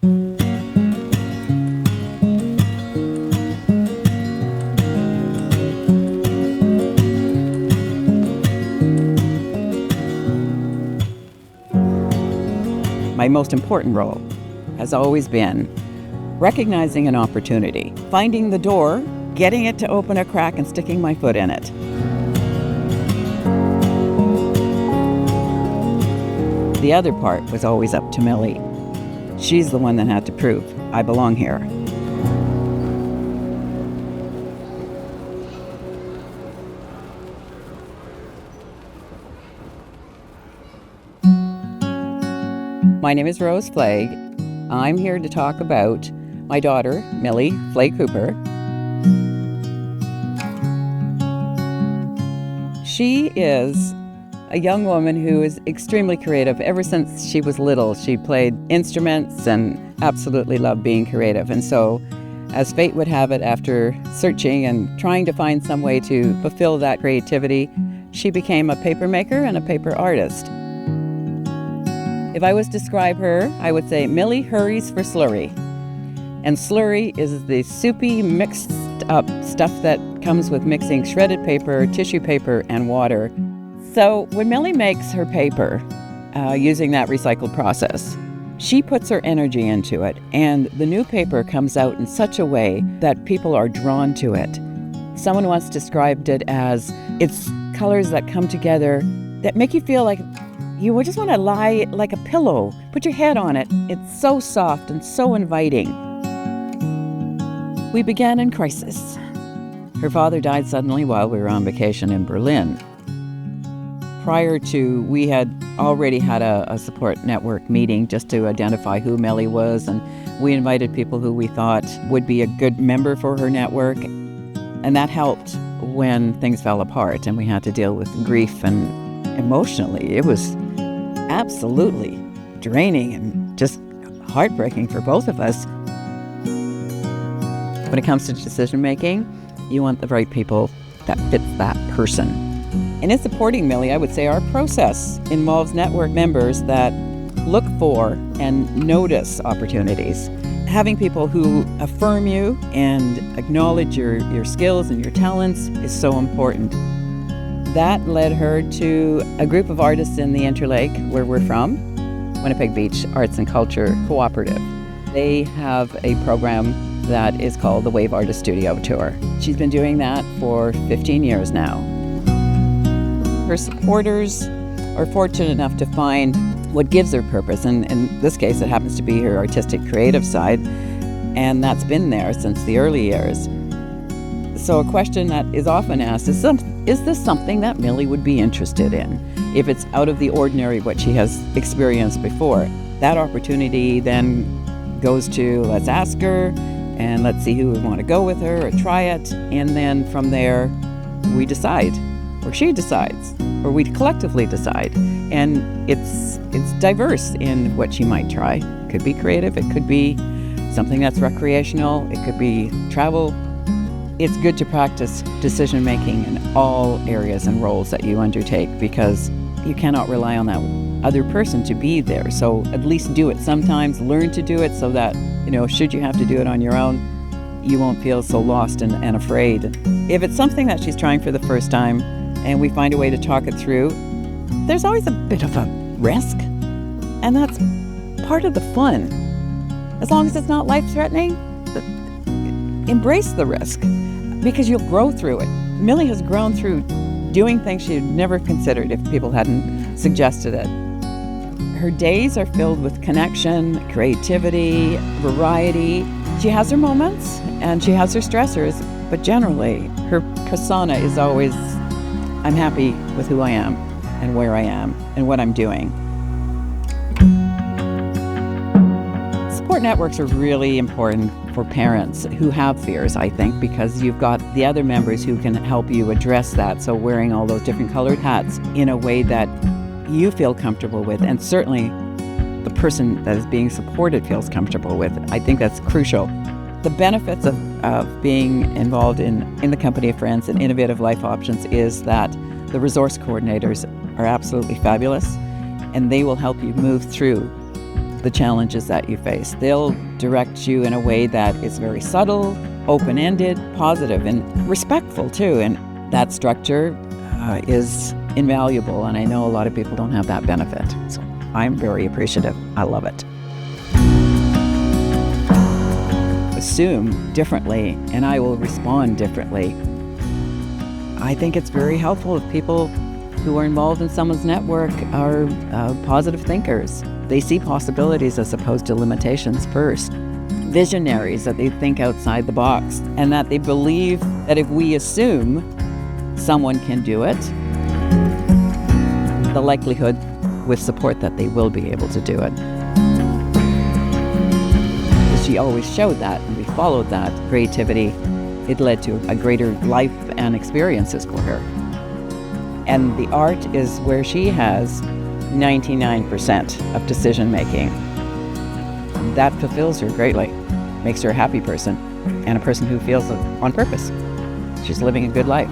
My most important role has always been recognizing an opportunity, finding the door, getting it to open a crack, and sticking my foot in it. The other part was always up to Milli. She's the one that had to prove I belong here. My name is Rose Flagg. I'm here to talk about my daughter, Milli Flagg Cooper. She is a young woman who is extremely creative. Ever since she was little, she played instruments and absolutely loved being creative. And so, as fate would have it, after searching and trying to find some way to fulfill that creativity, she became a paper maker and a paper artist. If I was to describe her, I would say Milli hurries for slurry. And slurry is the soupy, mixed up stuff that comes with mixing shredded paper, tissue paper, and water. So when Milli makes her paper using that recycled process, she puts her energy into it, and the new paper comes out in such a way that people are drawn to it. Someone once described it as it's colors that come together that make you feel like you just want to lie like a pillow, put your head on it. It's so soft and so inviting. We began in crisis. Her father died suddenly while we were on vacation in Berlin. Prior to, we had already had a support network meeting just to identify who Milli was, and we invited people who we thought would be a good member for her network. And that helped when things fell apart and we had to deal with grief, and emotionally it was absolutely draining and just heartbreaking for both of us. When it comes to decision making, you want the right people that fits that person. And in supporting Milli, I would say our process involves network members that look for and notice opportunities. Having people who affirm you and acknowledge your skills and your talents is so important. That led her to a group of artists in the Interlake, where we're from, Winnipeg Beach Arts and Culture Cooperative. They have a program that is called the Wave Artist Studio Tour. She's been doing that for 15 years now. Her supporters are fortunate enough to find what gives her purpose, and in this case it happens to be her artistic creative side, and that's been there since the early years. So a question that is often asked is this something that Milli would be interested in? If it's out of the ordinary what she has experienced before, that opportunity then goes to let's ask her and let's see who would want to go with her or try it, and then from there we decide, or she decides, or we collectively decide. And it's diverse in what she might try. It could be creative, it could be something that's recreational, it could be travel. It's good to practice decision making in all areas and roles that you undertake, because you cannot rely on that other person to be there. So at least do it sometimes, learn to do it so that, should you have to do it on your own, you won't feel so lost and afraid. If it's something that she's trying for the first time and we find a way to talk it through, there's always a bit of a risk, and that's part of the fun. As long as it's not life-threatening, embrace the risk, because you'll grow through it. Milli has grown through doing things she had never considered if people hadn't suggested it. Her days are filled with connection, creativity, variety. She has her moments and she has her stressors, but generally her persona is always, I'm happy with who I am and where I am and what I'm doing. Support networks are really important for parents who have fears, I think, because you've got the other members who can help you address that. So wearing all those different colored hats in a way that you feel comfortable with, and certainly the person that is being supported feels comfortable with. I think that's crucial. The benefits of being involved in the company of friends and innovative life options is that the resource coordinators are absolutely fabulous, and they will help you move through the challenges that you face. They'll direct you in a way that is very subtle, open-ended, positive, and respectful too. And that structure is invaluable, and I know a lot of people don't have that benefit. So I'm very appreciative. I love it. Assume differently, and I will respond differently. I think it's very helpful if people who are involved in someone's network are positive thinkers. They see possibilities as opposed to limitations first. Visionaries, that they think outside the box, and that they believe that if we assume someone can do it, the likelihood with support that they will be able to do it. She always showed that, and we followed that creativity. It led to a greater life and experiences for her. And the art is where she has 99% of decision making. That fulfills her greatly, makes her a happy person and a person who feels on purpose. She's living a good life.